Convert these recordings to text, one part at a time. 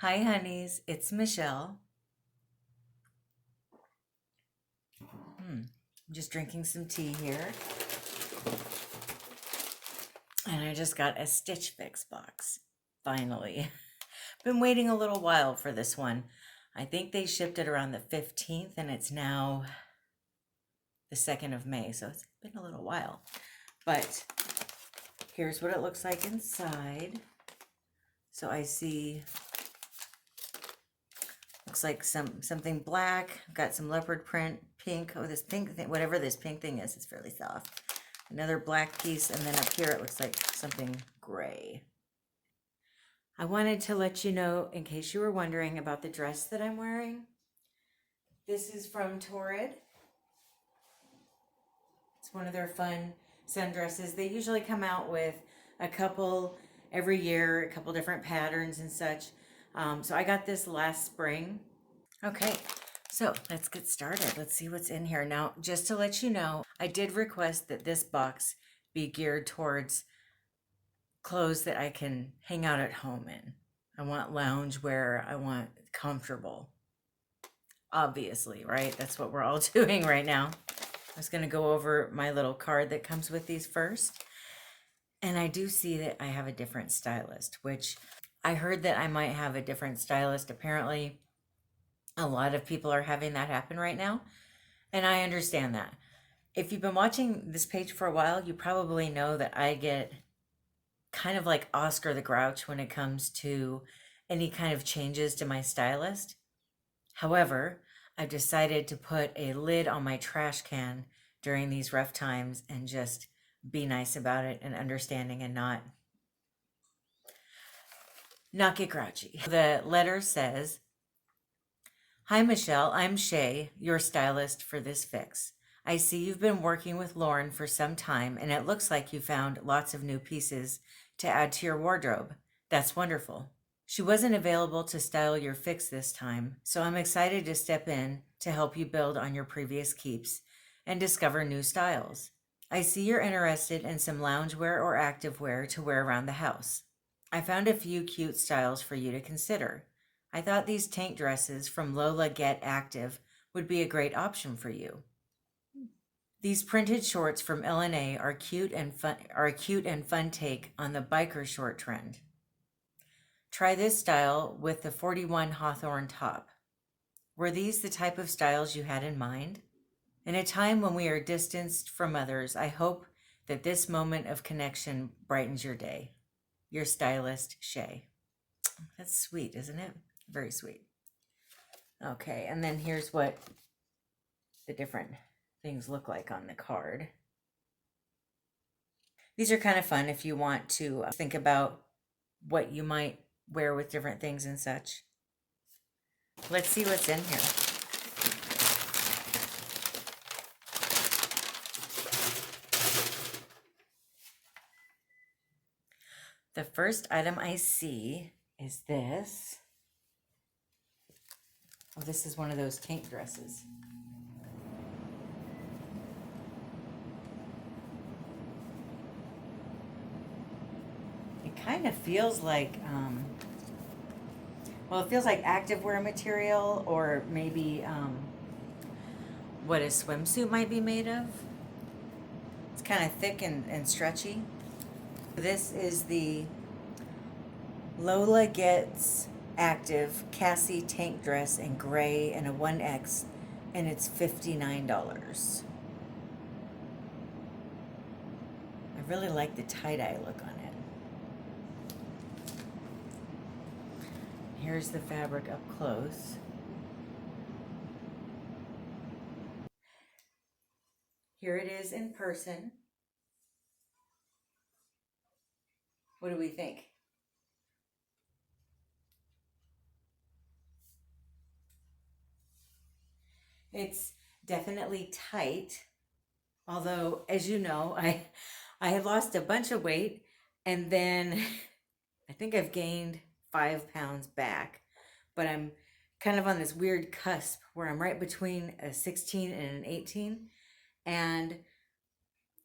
Hi, honeys. It's Michelle. I'm just drinking some tea here. And I just got a Stitch Fix box. Finally. Been waiting a little while for this one. I think they shipped it around the 15th and it's now the 2nd of May. So it's been a little while. But here's what it looks like inside. So I see, looks like something black. I've got some leopard print, pink. Oh, this pink thing, whatever this pink thing is, it's fairly soft. Another black piece, and then up here it looks like something gray. I wanted to let you know, in case you were wondering about the dress that I'm wearing. This is from Torrid. It's one of their fun sundresses. They usually come out with a couple every year, a couple different patterns and such. So I got this last spring. Okay, so let's get started. Let's see what's in here. Now, just to let you know, I did request that this box be geared towards clothes that I can hang out at home in. I want lounge wear. I want comfortable. Obviously, right? That's what we're all doing right now. I was going to go over my little card that comes with these first. And I do see that I have a different stylist, which I heard that I might have a different stylist. Apparently, a lot of people are having that happen right now. And I understand that. If you've been watching this page for a while, you probably know that I get kind of like Oscar the Grouch when it comes to any kind of changes to my stylist. However, I've decided to put a lid on my trash can during these rough times and just be nice about it and understanding and not get grouchy. The letter says, "Hi, Michelle. I'm Shay, your stylist for this fix. I see you've been working with Lauren for some time, and it looks like you found lots of new pieces to add to your wardrobe. That's wonderful. She wasn't available to style your fix this time, so I'm excited to step in to help you build on your previous keeps and discover new styles. I see you're interested in some loungewear or activewear to wear around the house. I found a few cute styles for you to consider. I thought these tank dresses from Lola Get Active would be a great option for you. These printed shorts from LNA are a cute and fun take on the biker short trend. Try this style with the 41 Hawthorne top. Were these the type of styles you had in mind? In a time when we are distanced from others, I hope that this moment of connection brightens your day. Your stylist, Shay." That's sweet, isn't it? Very sweet. Okay, and then here's what the different things look like on the card. These are kind of fun if you want to think about what you might wear with different things and such. Let's see what's in here. The first item I see is this. Oh, this is one of those tank dresses. It kind of feels like, well, it feels like activewear material, or maybe what a swimsuit might be made of. It's kind of thick and stretchy. This is the Lola Gets Active Kassie tank dress in gray and a 1X, and it's $59. I really like the tie-dye look on it. Here's the fabric up close. Here it is in person. What do we think? It's definitely tight, although, as you know, I have lost a bunch of weight, and then I think I've gained 5 pounds back, but I'm kind of on this weird cusp where I'm right between a 16 and an 18, and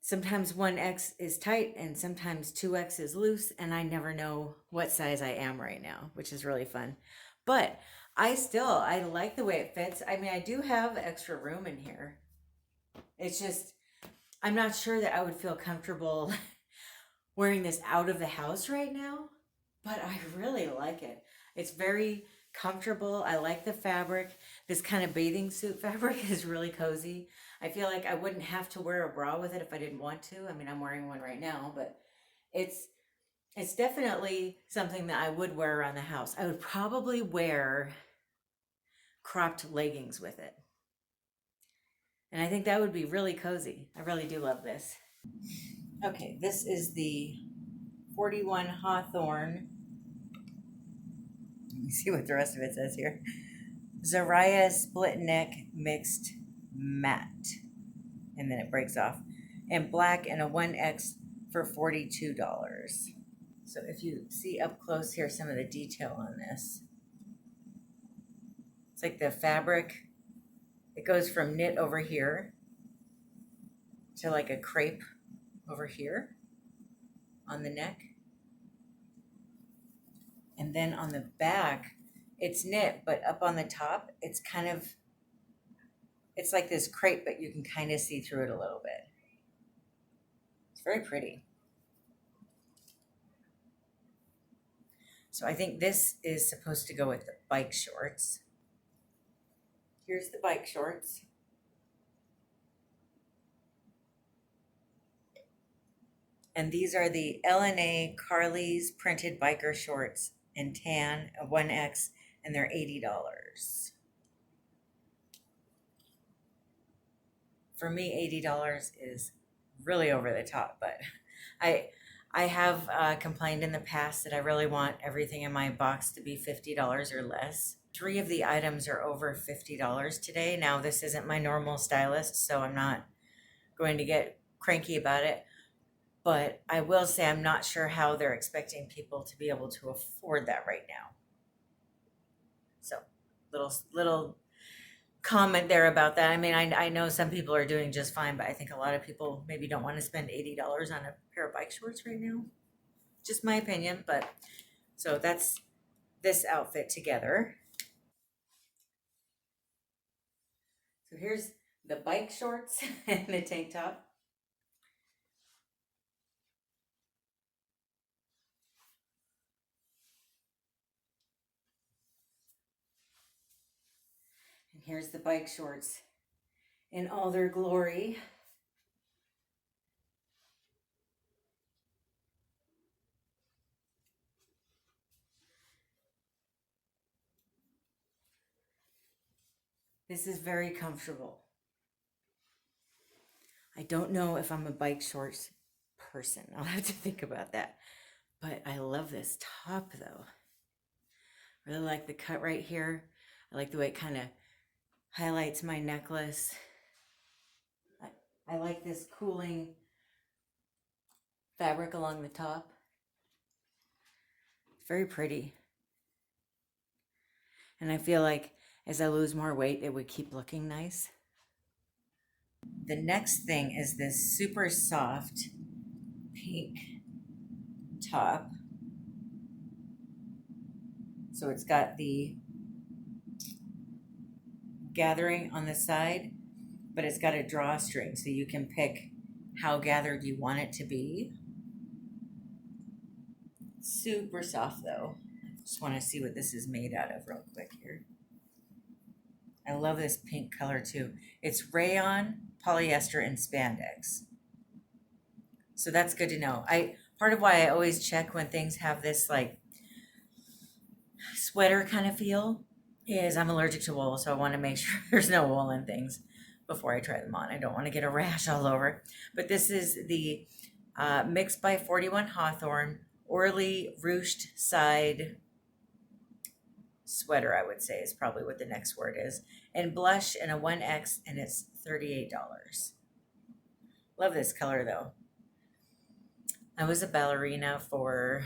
sometimes 1X is tight and sometimes 2X is loose, and I never know what size I am right now, which is really fun. But I like the way it fits. I mean, I do have extra room in here. It's just, I'm not sure that I would feel comfortable wearing this out of the house right now, but I really like it. It's very comfortable. I like the fabric. This kind of bathing suit fabric is really cozy. I feel like I wouldn't have to wear a bra with it if I didn't want to. I mean, I'm wearing one right now, but it's it's definitely something that I would wear around the house. I would probably wear cropped leggings with it. And I think that would be really cozy. I really do love this. Okay, this is the 41 Hawthorne. Let me see what the rest of it says here. Zariyah split neck mixed matte. And then it breaks off. And black and a 1X for $42. So if you see up close here some of the detail on this. It's like the fabric, it goes from knit over here to like a crepe over here on the neck. And then on the back, it's knit, but up on the top, it's kind of, it's like this crepe, but you can kind of see through it a little bit. It's very pretty. So I think this is supposed to go with the bike shorts. Here's the bike shorts. And these are the LNA Carlize printed biker shorts in tan, a 1X, and they're $80. For me, $80 is really over the top, but I have complained in the past that I really want everything in my box to be $50 or less. 3 of the items are over $50 today. Now, this isn't my normal stylist, so I'm not going to get cranky about it. But I will say I'm not sure how they're expecting people to be able to afford that right now. So, little comment there about that. I mean, I know some people are doing just fine, but I think a lot of people maybe don't want to spend $80 on a pair of bike shorts right now. Just my opinion, but so that's this outfit together. So here's the bike shorts and the tank top. And here's the bike shorts in all their glory. This is very comfortable. I don't know if I'm a bike shorts person. I'll have to think about that. But I love this top though. I really like the cut right here. I like the way it kind of highlights my necklace. I like this cooling fabric along the top. It's very pretty. And I feel like as I lose more weight, it would keep looking nice. The next thing is this super soft pink top. So it's got the gathering on the side, but it's got a drawstring, so you can pick how gathered you want it to be. Super soft though. Just want to see what this is made out of real quick here. I love this pink color too. It's rayon, polyester, and spandex. So that's good to know. Part of why I always check when things have this like sweater kind of feel is I'm allergic to wool, so I want to make sure there's no wool in things before I try them on. I don't want to get a rash all over. But this is the Mixed by 41 Hawthorne Orly Ruched side sweater, I would say is probably what the next word is. And blush in a 1X, and it's $38. Love this color though. I was a ballerina for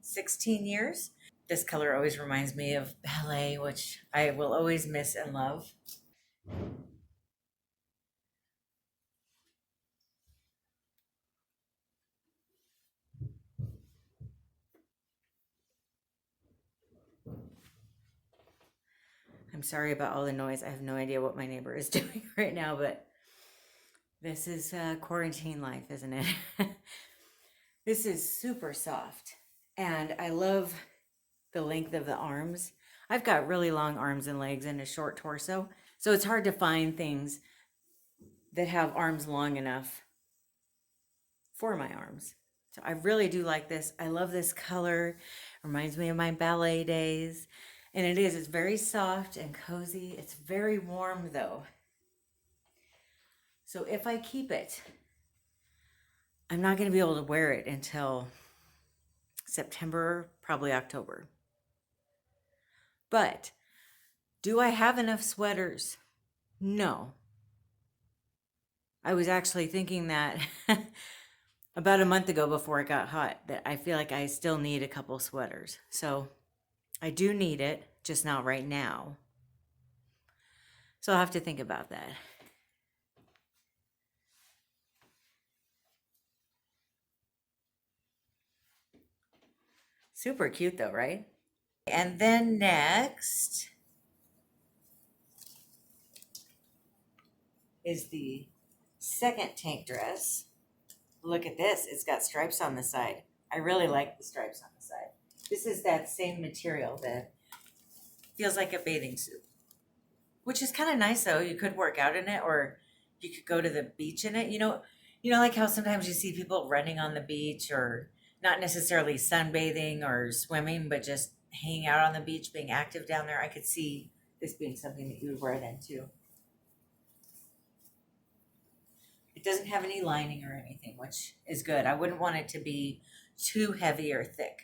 16 years. This color always reminds me of ballet, which I will always miss and love. I'm sorry about all the noise. I have no idea what my neighbor is doing right now, but this is quarantine life, isn't it? This is super soft, and I love the length of the arms. I've got really long arms and legs and a short torso, so it's hard to find things that have arms long enough for my arms. So I really do like this. I love this color. Reminds me of my ballet days. And it's very soft and cozy. It's very warm though. So if I keep it, I'm not going to be able to wear it until September, probably October. But do I have enough sweaters? No. I was actually thinking that about a month ago before it got hot, that I feel like I still need a couple sweaters. So I do need it, just not right now. So I'll have to think about that. Super cute though, right? And then next is the second tank dress. Look at this. It's got stripes on the side. I really like the stripes on the side. This is that same material that feels like a bathing suit, which is kind of nice though. You could work out in it, or you could go to the beach in it. Like how sometimes you see people running on the beach, or not necessarily sunbathing or swimming, but just hanging out on the beach, being active down there. I could see this being something that you would wear then too. It doesn't have any lining or anything, which is good. I wouldn't want it to be too heavy or thick.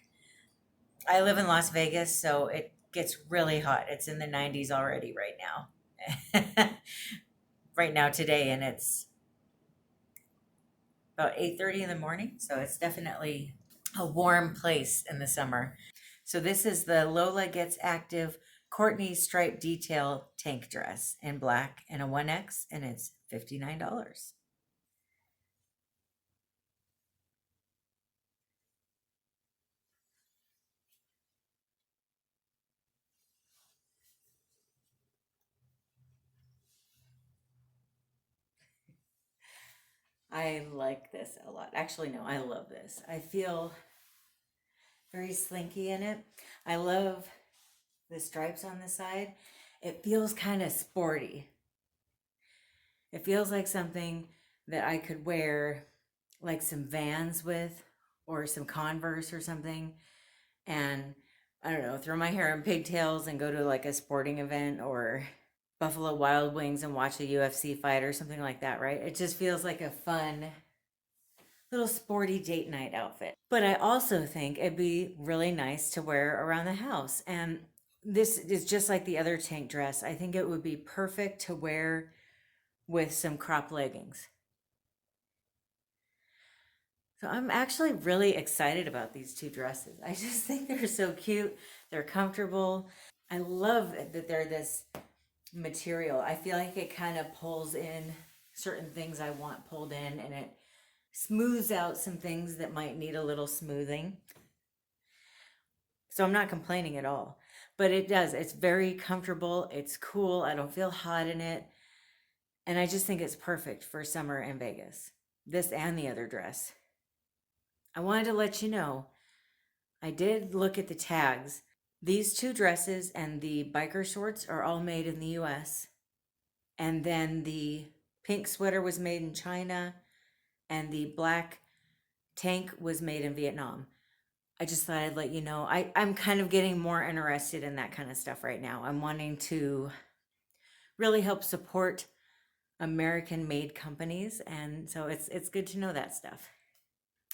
I live in Las Vegas, so it gets really hot. It's in the 90s already right now. Right now today, and it's about 8:30 in the morning, so it's definitely a warm place in the summer. So this is the Lola Gets Active Kourtney Stripe Detail Tank Dress in black and a 1X, and it's $59. I like this a lot. Actually, no, I love this. I feel very slinky in it. I love the stripes on the side. It feels kind of sporty. It feels like something that I could wear like some Vans with, or some Converse or something, and I don't know, throw my hair in pigtails and go to like a sporting event, or Buffalo Wild Wings and watch a UFC fight or something like that, right? It just feels like a fun little sporty date night outfit. But I also think it'd be really nice to wear around the house. And this is just like the other tank dress. I think it would be perfect to wear with some crop leggings. So I'm actually really excited about these two dresses. I just think they're so cute. They're comfortable. I love that they're this material. I feel like it kind of pulls in certain things I want pulled in, and it smooths out some things that might need a little smoothing. So I'm not complaining at all, but it does. It's very comfortable. It's cool. I don't feel hot in it. And I just think it's perfect for summer in Vegas. This and the other dress. I wanted to let you know, I did look at the tags. These two dresses and the biker shorts are all made in the US. And then the pink sweater was made in China, and the black tank was made in Vietnam. I just thought I'd let you know. I'm kind of getting more interested in that kind of stuff right now. I'm wanting to really help support American made companies, and so it's good to know that stuff.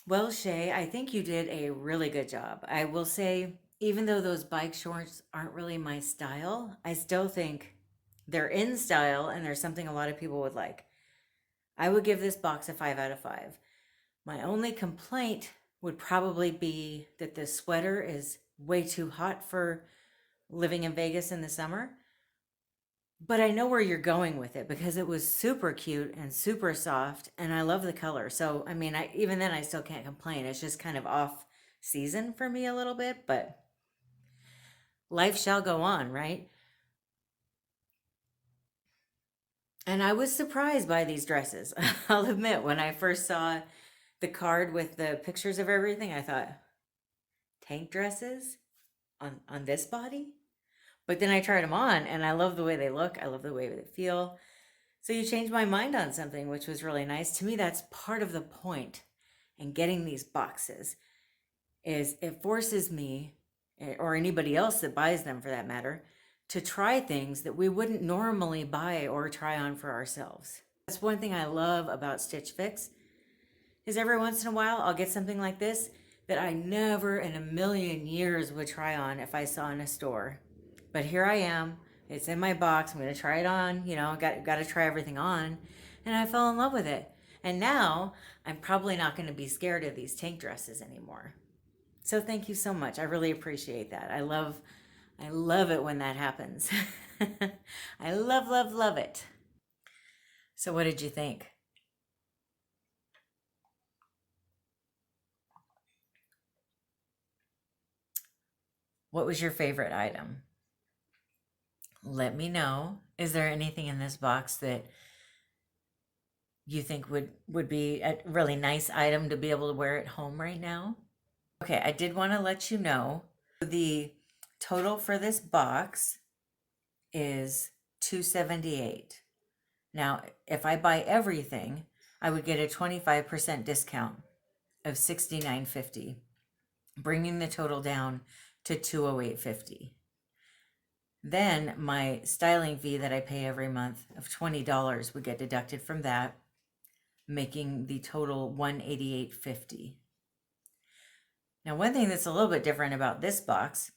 Well, Shay, I think you did a really good job. I will say, even though those bike shorts aren't really my style, I still think they're in style and they're something a lot of people would like. I would give this box a 5 out of 5. My only complaint would probably be that the sweater is way too hot for living in Vegas in the summer. But I know where you're going with it, because it was super cute and super soft, and I love the color. So, I mean, even then I still can't complain. It's just kind of off season for me a little bit, but life shall go on, right? And I was surprised by these dresses. I'll admit, when I first saw the card with the pictures of everything, I thought, tank dresses on this body? But then I tried them on and I love the way they look. I love the way they feel. So you changed my mind on something, which was really nice. To me, that's part of the point in getting these boxes, is it forces me, or anybody else that buys them for that matter, to try things that we wouldn't normally buy or try on for ourselves. That's one thing I love about Stitch Fix, is every once in a while I'll get something like this that I never in a million years would try on if I saw in a store. But here I am, it's in my box, I'm gonna try it on, you know, got to try everything on, and I fell in love with it. And now I'm probably not gonna be scared of these tank dresses anymore. So thank you so much, I really appreciate that. I love it when that happens. I love it. So what did you think? What was your favorite item? Let me know. Is there anything in this box that you think would be a really nice item to be able to wear at home right now? Okay, I did want to let you know the total for this box is $278. Now, if I buy everything, I would get a 25% discount of $69.50, bringing the total down to $208.50. Then my styling fee that I pay every month of $20 would get deducted from that, making the total $188.50. Now, one thing that's a little bit different about this box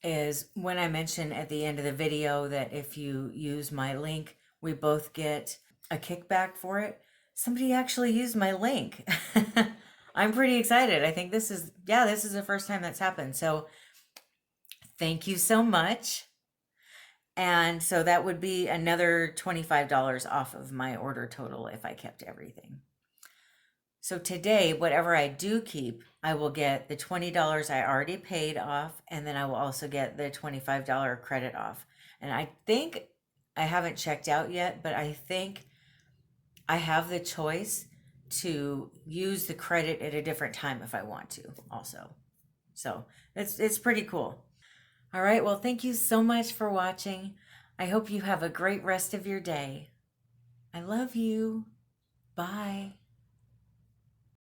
is when I mentioned at the end of the video that if you use my link, we both get a kickback for it. Somebody actually used my link. I'm pretty excited. I think this is the first time that's happened. So thank you so much. And so that would be another $25 off of my order total if I kept everything. So today, whatever I do keep, I will get the $20 I already paid off, and then I will also get the $25 credit off. And I think, I haven't checked out yet, but I think I have the choice to use the credit at a different time if I want to also. So it's pretty cool. All right, well, thank you so much for watching. I hope you have a great rest of your day. I love you. Bye.